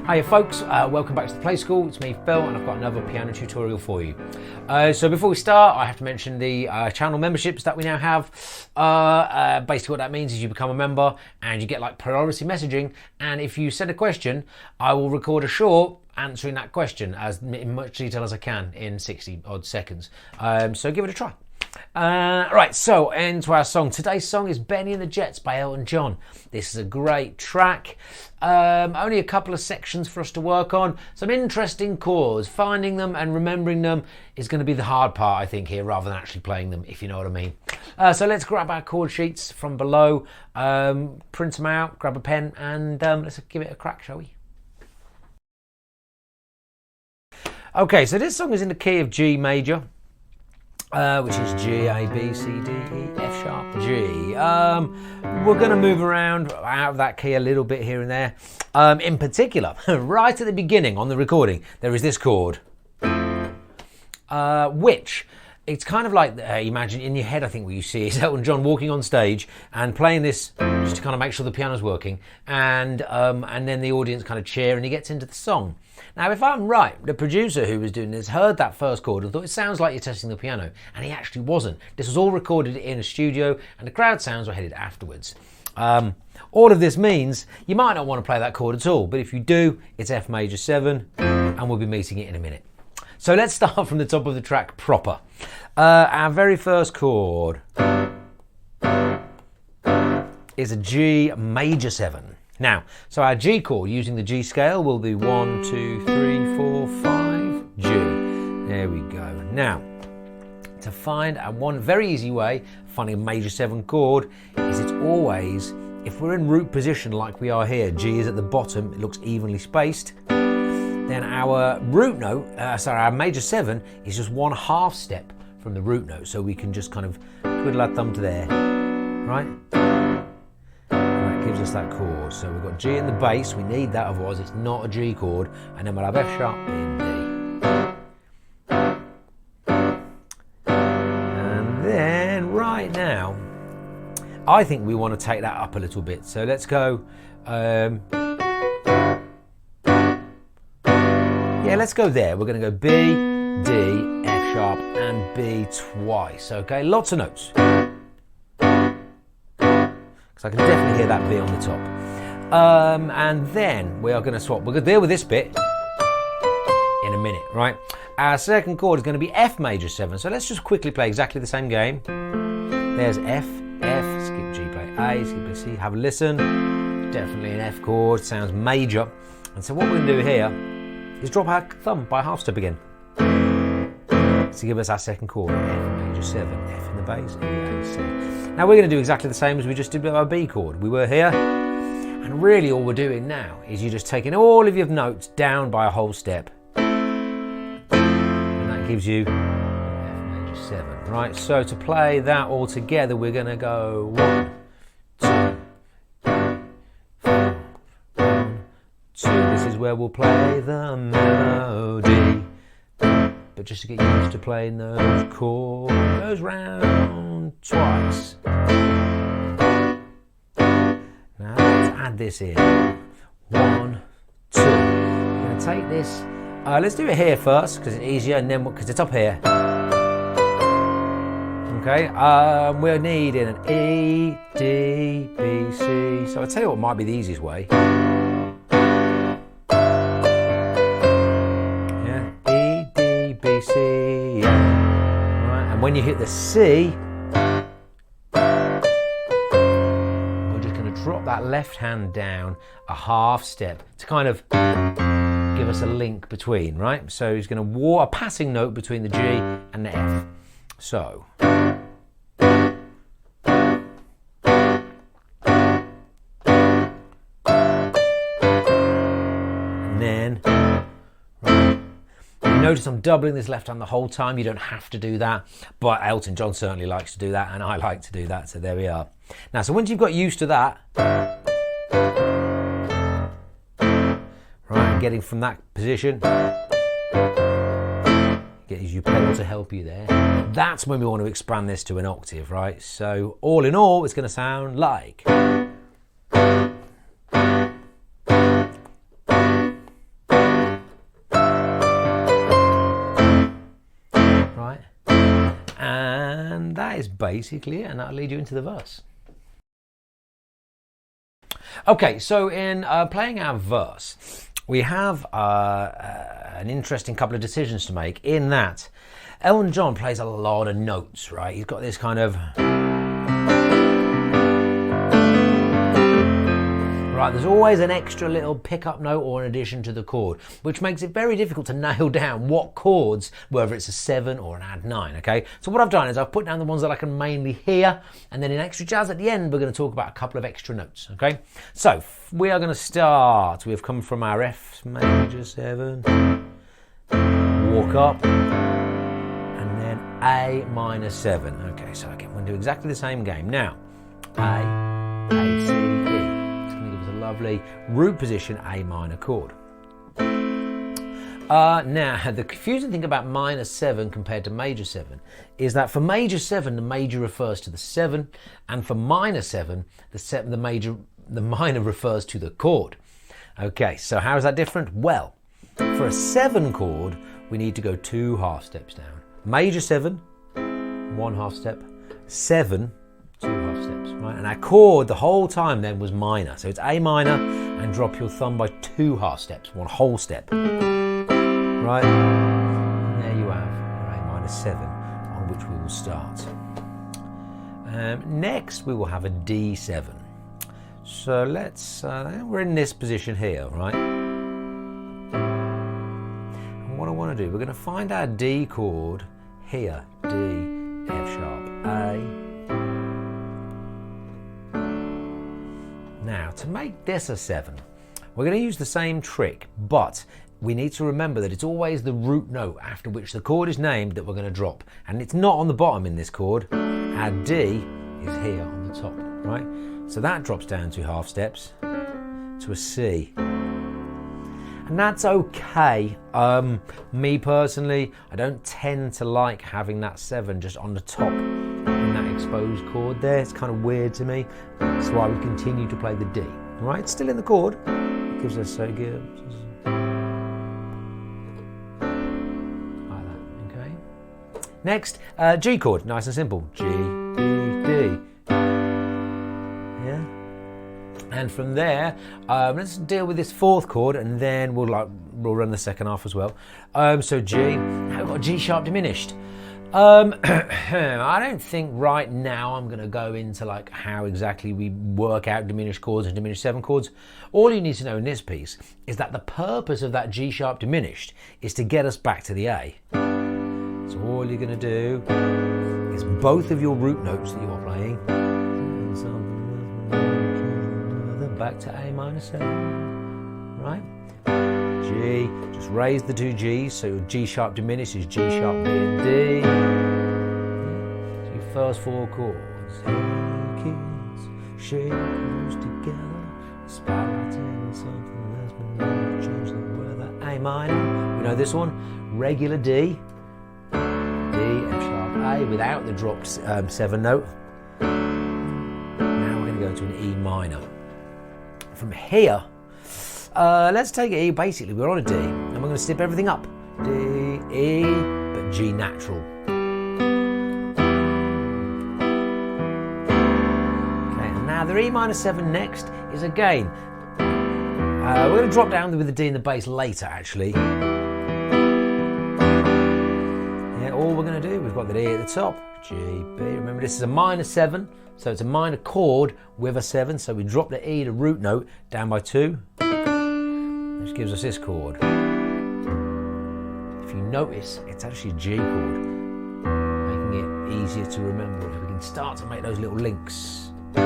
Hiya folks, welcome back to the Play School. It's me, Phil, and I've got another piano tutorial for you. So before we start, I have to mention the channel memberships that we now have. Basically what that means is you become a member and you get like priority messaging, and if you send a question, I will record a short answering that question as in much detail as I can in 60 odd seconds. So give it a try. Right, so into our song. Today's song is Bennie and the Jets by Elton John. This is a great track. Only a couple of sections for us to work on. Some interesting chords. Finding them and remembering them is going to be the hard part, I think, here, rather than actually playing them, if you know what I mean. So let's grab our chord sheets from below, print them out, grab a pen, and let's give it a crack, shall we? Okay, so this song is in the key of G major. Which is G, A, B, C, D, E, F sharp, G. We're going to move around out of that key a little bit here and there. In particular, right at the beginning on the recording, there is this chord, which it's kind of like, imagine in your head, I think what you see is Elton John walking on stage and playing this just to kind of make sure the piano's working, and then the audience kind of cheer and he gets into the song. Now, if I'm right, the producer who was doing this heard that first chord and thought it sounds like you're testing the piano, and he actually wasn't. This was all recorded in a studio and the crowd sounds were headed afterwards. All of this means you might not want to play that chord at all, but if you do, it's F major 7, and we'll be meeting it in a minute. So let's start from the top of the track proper. Our very first chord is a G major 7. Now, so our G chord using the G scale will be 1, 2, 3, 4, 5, G. There we go. Now, to find one very easy way of finding a major 7 chord is it's always, if we're in root position like we are here, G is at the bottom, it looks evenly spaced, then our root note, our major 7 is just 1/2 step from the root note, so we can just kind of twiddle our thumb to there, right? Gives us that chord. So we've got G in the bass, we need that, otherwise it's not a G chord, and then we'll have F sharp, B and D. And then right now, I think we want to take that up a little bit. So let's go, let's go there. We're going to go B, D, F sharp, and B twice. Okay, lots of notes. So I can definitely hear that B on the top. And then we are going to swap. We're going to deal with this bit in a minute, right? Our second chord is going to be F major 7. So let's just quickly play exactly the same game. There's F, F, skip G, play A, skip C. Have a listen. Definitely an F chord, sounds major. And so what we're going to do here is drop our thumb by 1/2 step again to give us our second chord, F major 7, F in the bass, E, A, C. Now we're going to do exactly the same as we just did with our B chord. We were here, and really all we're doing now is you're just taking all of your notes down by a whole step. And that gives you F major 7, right? So to play that all together, we're going to go 1, 2, 3, 4, 1, 2. This is where we'll play the melody. But just to get used to playing those chords, goes round twice. Now let's add this in. 1, 2. I'm going to take this. Let's do it here first because it's easier, and then because it's up here. Okay. We're needing an E, D, B, C. So I'll tell you what might be the easiest way. C, right, and when you hit the C, we're just going to drop that left hand down a 1/2 step to kind of give us a link between, right? So he's going to a passing note between the G and the F. So. And then. Notice I'm doubling this left hand the whole time. You don't have to do that, but Elton John certainly likes to do that, and I like to do that, so there we are. Now, so once you've got used to that, right, getting from that position, get your pedal to help you there, that's when we want to expand this to an octave, right? So all in all, it's going to sound like. And that is basically it, and that'll lead you into the verse. Okay, so in playing our verse, we have an interesting couple of decisions to make in that Elton John plays a lot of notes, right? He's got this kind of... Right, there's always an extra little pickup note or an addition to the chord, which makes it very difficult to nail down what chords, whether it's a 7 or an add 9, okay? So what I've done is I've put down the ones that I can mainly hear, and then in extra jazz at the end, we're going to talk about a couple of extra notes, okay? So we are going to start. We've come from our F major 7, walk up, and then A minor 7. Okay, so again, we're going to do exactly the same game. Now, A, C, E. Lovely root position A minor chord. Now, the confusing thing about minor 7 compared to major 7 is that for major 7, the major refers to the 7, and for minor 7, the minor refers to the chord. Okay, so how is that different? Well, for a 7 chord, we need to go 2 half steps down. Major 7, 1 half step, 7, 2 half steps, right? And our chord the whole time then was minor. So it's A minor, and drop your thumb by 2 half steps, 1 whole step, right? And there you have your A minor 7, on which we will start. Next, we will have a D7. So let's, we're in this position here, right? And what I want to do, we're going to find our D chord here, D, F sharp, A. Now, to make this a 7, we're going to use the same trick, but we need to remember that it's always the root note after which the chord is named that we're going to drop. And it's not on the bottom in this chord. Our D is here on the top, right? So that drops down 2 half steps to a C. And that's okay. Me personally, I don't tend to like having that 7 just on the top in that exposed chord there. It's kind of weird to me. That's why we continue to play the D. All right, it's still in the chord. It gives us so good. Like that, okay? Next, G chord, nice and simple. G, D, D. Yeah? And from there, let's deal with this 4th chord, and then we'll run the second half as well. So G, now we've got G sharp diminished. I don't think right now I'm going to go into like how exactly we work out diminished chords and diminished 7 chords. All you need to know in this piece is that the purpose of that G sharp diminished is to get us back to the A. So all you're going to do is both of your root notes that you're playing, back to A minor 7, right? G, just raise the 2 G's, so your G sharp diminished is G sharp, B and D. So your first 4 chords. Hey kids, shake those together, spouting something that's been known to change the weather. A minor, we know this one, regular D, D, F sharp, A, without the dropped 7 note. Now we're going to go to an E minor. From here, let's take it E. Basically, we're on a D, and we're going to step everything up. D, E, but G natural. Okay, and now the E minor 7 next is again. We're going to drop down with the D in the bass later, actually. Yeah, all we're going to do, we've got the D at the top. G, B. Remember, this is a minor 7, so it's a minor chord with a 7. So we drop the E, the root note, down by 2. Which gives us this chord. If you notice, it's actually a G chord, making it easier to remember. If we can start to make those little links. E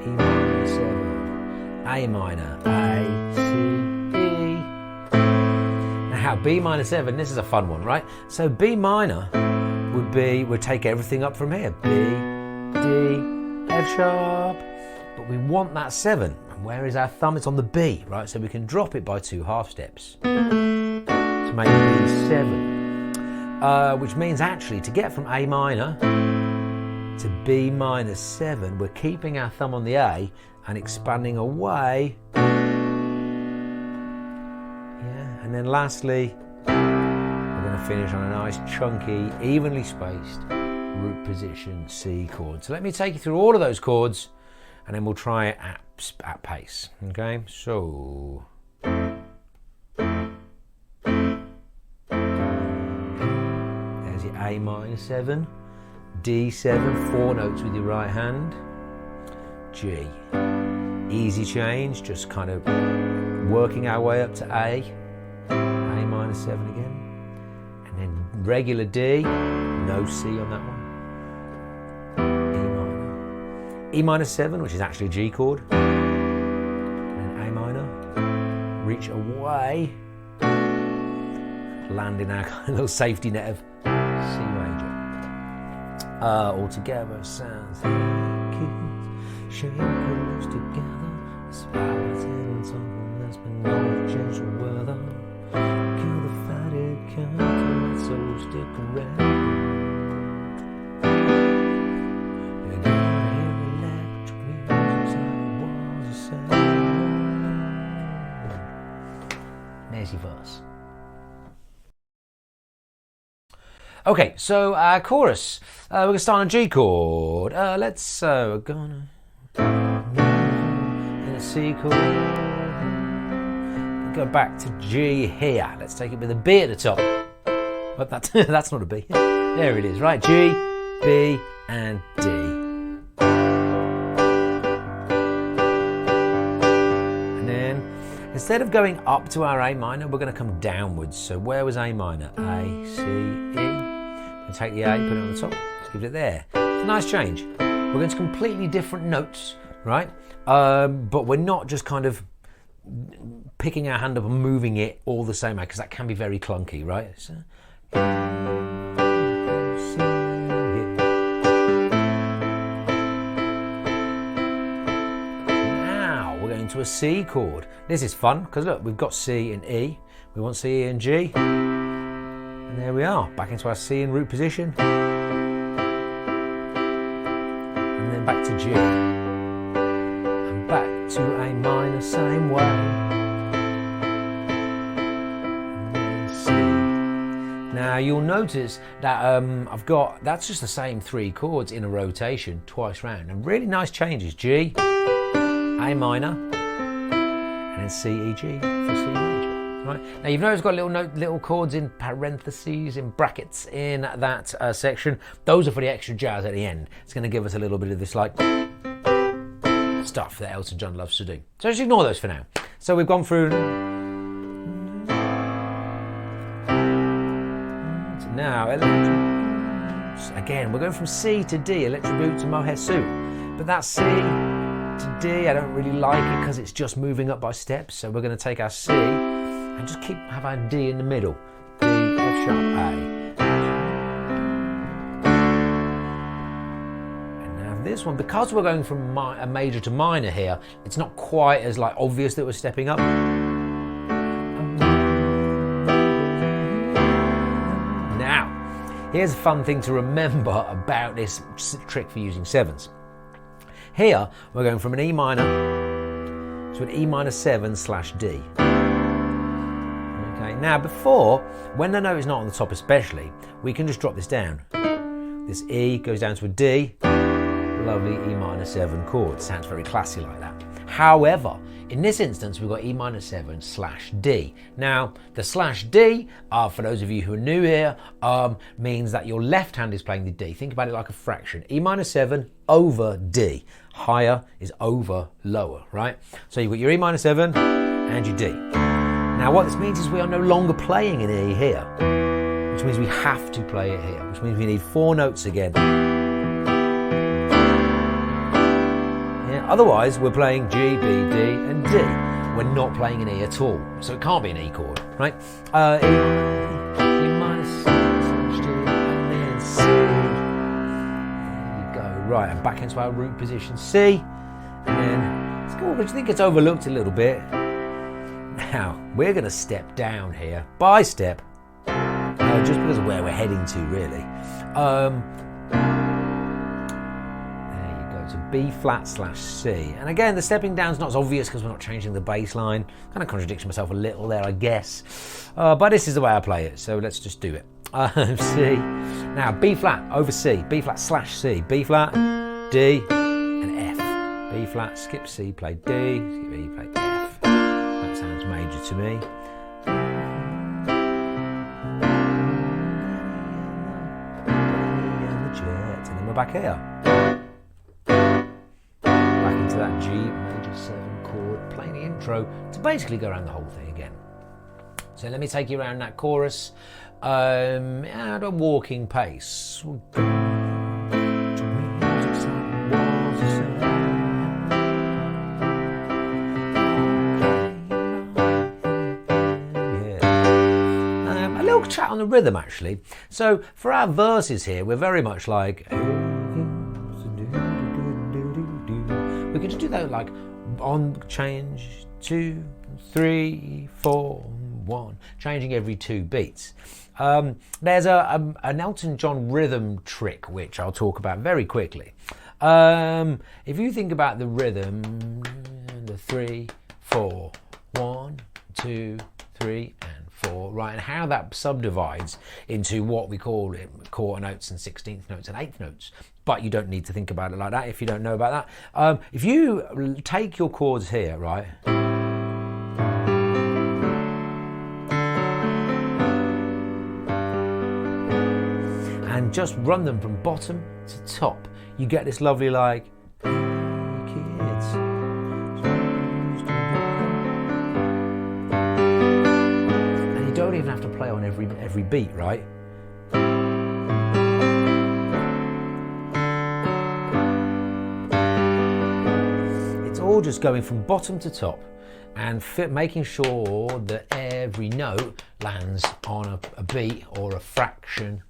minor 7, A minor, A, C, E. Now B minor 7, this is a fun one, right? So B minor would be, we'd take everything up from here. B, D, F sharp. But we want that 7. And where is our thumb? It's on the B, right? So we can drop it by 2 half steps to make B7. Which means actually to get from A minor to B minor 7, we're keeping our thumb on the A and expanding away And then lastly, we're going to finish on a nice chunky, evenly spaced root position C chord. So let me take you through all of those chords and then we'll try it at pace. Okay, so there's your A minor 7, D7, 4 notes with your right hand, G. Easy change, just kind of working our way up to A minor 7 again, and then regular D, no C on that one, E minor 7, which is actually a G chord, and then A minor, reach away, land in our kind of little safety net of C major. All together sounds like it's shaking close together, spirals in something that's been known to change the weather. Kill the fatty cat, so stick around. You're gonna hear electric music, so it was a sound. There's your verse. Okay, so our chorus. We're going to start on a G chord. We're gonna in a C chord. Go back to G here. Let's take it with a B at the top. But that's not a B. There it is. Right, G, B, and D. And then instead of going up to our A minor, we're going to come downwards. So where was A minor? A, C, E. And take the A, put it on the top, just give it there. It's a nice change. We're going to completely different notes, right? But we're not just kind of picking our hand up and moving it all the same way, because that can be very clunky, right? So, now we're going to a C chord. This is fun, because look, we've got C and E. We want C, E, and G. And there we are, back into our C and root position. And then back to G. And back to A minor, same way. And then C. Now you'll notice that that's just the same 3 chords in a rotation, twice round. And really nice changes. G, A minor, and then C, E, G for C major. Right. Now you've noticed it's got little chords in parentheses, in brackets in that section. Those are for the extra jazz at the end. It's going to give us a little bit of this like stuff that Elton John loves to do. So just ignore those for now. So we've gone through. So now again we're going from C to D, electric boot to mohair suit. But that C to D I don't really like it because it's just moving up by steps. So we're going to take our C and just have our D in the middle. D, F sharp, A. And now this one, because we're going from a major to minor here, it's not quite as like obvious that we're stepping up. Now, here's a fun thing to remember about this trick for using 7s. Here, we're going from an E minor to an E minor 7/D. Now before, when the note is not on the top especially, we can just drop this down. This E goes down to a D, lovely E minor 7 chord. Sounds very classy like that. However, in this instance, we've got E minor 7/D. Now, the /D, for those of you who are new here, means that your left hand is playing the D. Think about it like a fraction. E minor 7 over D. Higher is over lower, right? So you've got your E minor 7 and your D. Now what this means is we are no longer playing an E here, which means we have to play it here, which means we need 4 notes again. Yeah, otherwise we're playing G, B, D and D. We're not playing an E at all, so it can't be an E chord, right? E minor 7/D and then C. There you go. Right, and back into our root position C, and then it's cool, but I think it's overlooked a little bit. Now, we're going to step down here, by step, just because of where we're heading to, really. There you go. So So B flat slash C. And again, the stepping down's not as obvious because we're not changing the bass line. Kind of contradicting myself a little there, I guess. But this is the way I play it, so let's just do it. C. Now B flat over C, B flat slash C, B flat, D, and F. B flat, skip C, play D, skip E, play F. That sounds major to me. And then we're back here. Back into that G major 7 chord, playing the intro to basically go around the whole thing again. So let me take you around that chorus at a walking pace. Chat on the rhythm actually. So for our verses here, we're very much like we can just do that like on change 2, 3, 4, 1, changing every 2 beats. There's an Elton John rhythm trick which I'll talk about very quickly. If you think about the rhythm, the 3, 4, 1, 2, 3, and 4, right, and how that subdivides into what we call it quarter notes and 16th notes and 8th notes. But you don't need to think about it like that if you don't know about that. If you take your chords here, right, and just run them from bottom to top, you get this lovely like kids. Don't even have to play on every beat, right? It's all just going from bottom to top and making sure that every note lands on a beat or a fraction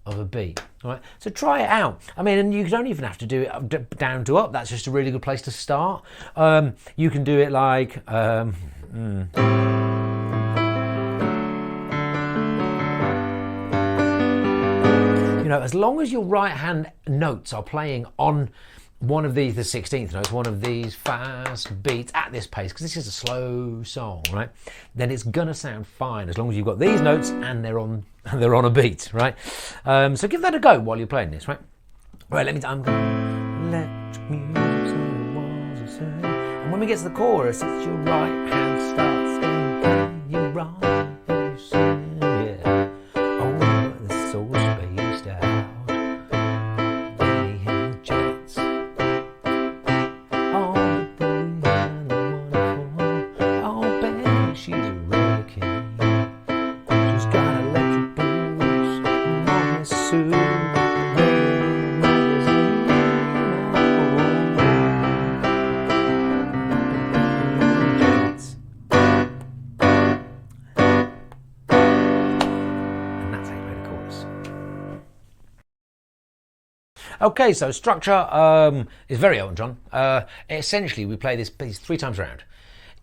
of a beat. All right, so try it out. I mean, and you don't even have to do it down to up. That's just a really good place to start. You can do it like you know, as long as your right hand notes are playing on one of these, the 16th notes, one of these fast beats at this pace, because this is a slow song, right? Then it's gonna sound fine as long as you've got these notes and they're on a beat, right? So give that a go while you're playing this, right? Right, I'm gonna electric music, and when we get to the chorus, it's your right hand starts and you're wrong. Okay, so structure is very Elton John. Essentially, we play these 3 times around.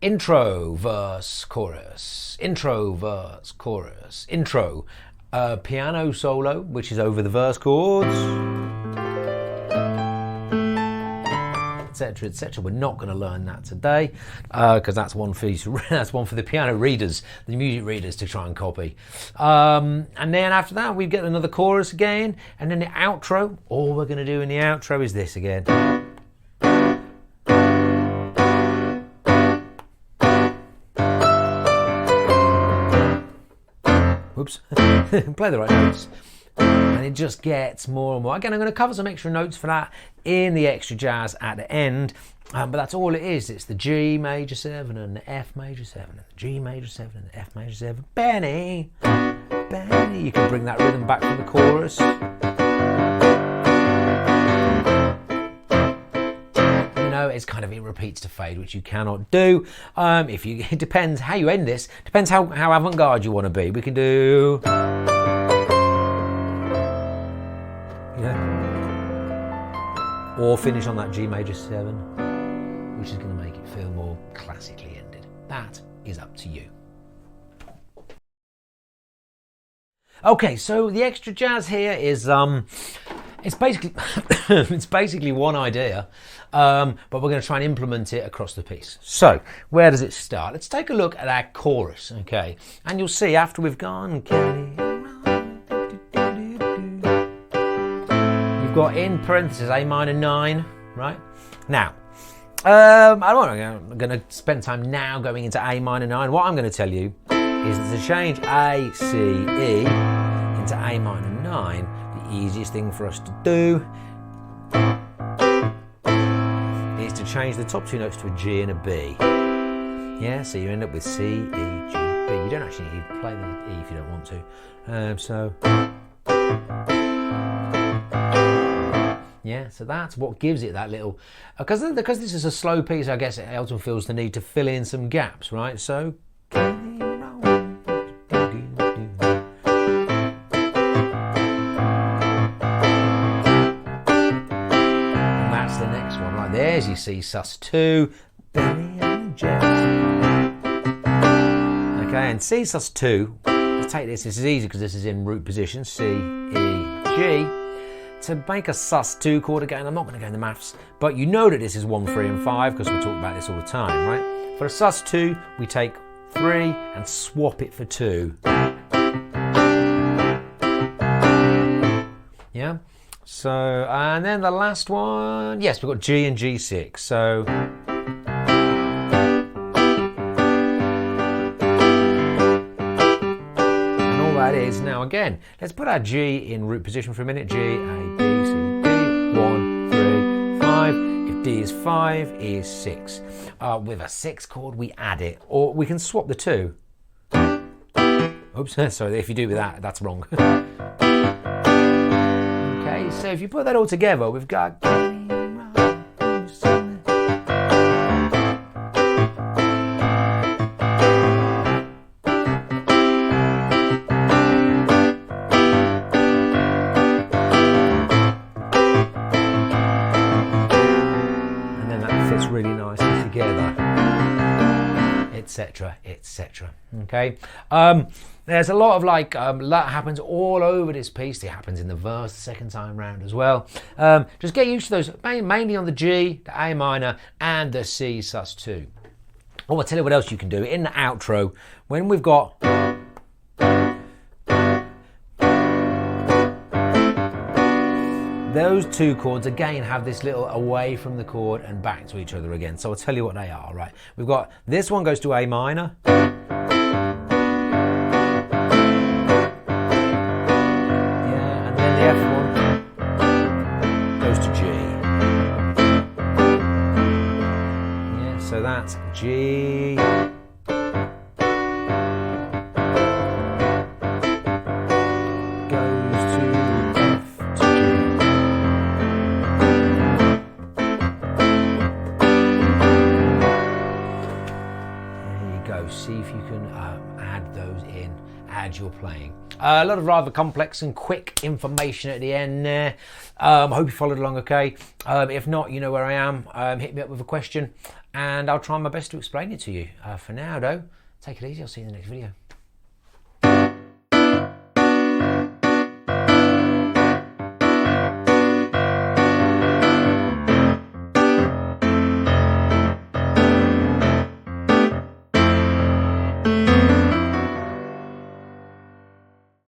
Intro, verse, chorus. Intro, verse, chorus. Intro, piano solo, which is over the verse chords, etc., etc. We're not going to learn that today because that's one for the piano readers, the music readers to try and copy. And then after that, we get another chorus again, and then the outro. All we're going to do in the outro is this again. Whoops, play the right notes. And it just gets more and more. Again, I'm going to cover some extra notes for that in the extra jazz at the end. But that's all it is. It's the G major 7 and the F major 7 and the G major 7 and the F major 7. Bennie, Bennie. You can bring that rhythm back from the chorus. It's kind of, it repeats to fade, which you cannot do. It depends how you end this. Depends how avant-garde you want to be. We can do, or finish on that G major 7, which is going to make it feel more classically ended. That is up to you. Okay, so the extra jazz here is It's basically it's basically one idea, but we're going to try and implement it across the piece. So where does it start? Let's take a look at our chorus, okay? And you'll see after we've gone, you've got in parentheses A minor 9, right? Now, I'm going to spend time now going into A minor 9. What I'm going to tell you is to change A, C, E into A minor 9. Easiest thing for us to do is to change the top two notes to a G and a B. Yeah, so you end up with C, E, G, B. You don't actually need to play the E if you don't want to. Yeah, so that's what gives it that little... Because this is a slow piece, I guess Elton feels the need to fill in some gaps, right? So... There's your C sus2, Bennie and Jazz. Okay, and C sus2, let's take this is easy because this is in root position, C, E, G. To make a sus2 chord again, I'm not going to go into maths, but you know that this is 1, 3 and 5 because we talk about this all the time, right? For a sus2, we take 3 and swap it for 2. Yeah? So, and then the last one, yes, we've got G and G6, so... And all that is, now again, let's put our G in root position for a minute. G, A, B, C, D, 1, 3, 5. If D is 5, E is 6. With a 6 chord, we add it, or we can swap the 2. Oops, sorry, if you do with that, that's wrong. So if you put that all together, we've got... And then that fits really nicely together, etc., etc. Okay. There's a lot of that happens all over this piece. It happens in the verse the second time round as well. Just get used to those, mainly on the G, the A minor, and the C sus2. Oh, I'll tell you what else you can do. In the outro, when we've got... Those two chords, again, have this little away from the chord and back to each other again. So I'll tell you what they are, right? We've got, this one goes to A minor. The F one goes to G. Yeah, so that's G. Goes to F to G. There you go. See if you can add those in as you're playing. A lot of rather complex and quick information at the end there. I hope you followed along okay. If not, you know where I am. Hit me up with a question and I'll try my best to explain it to you. For now though, take it easy. I'll see you in the next video.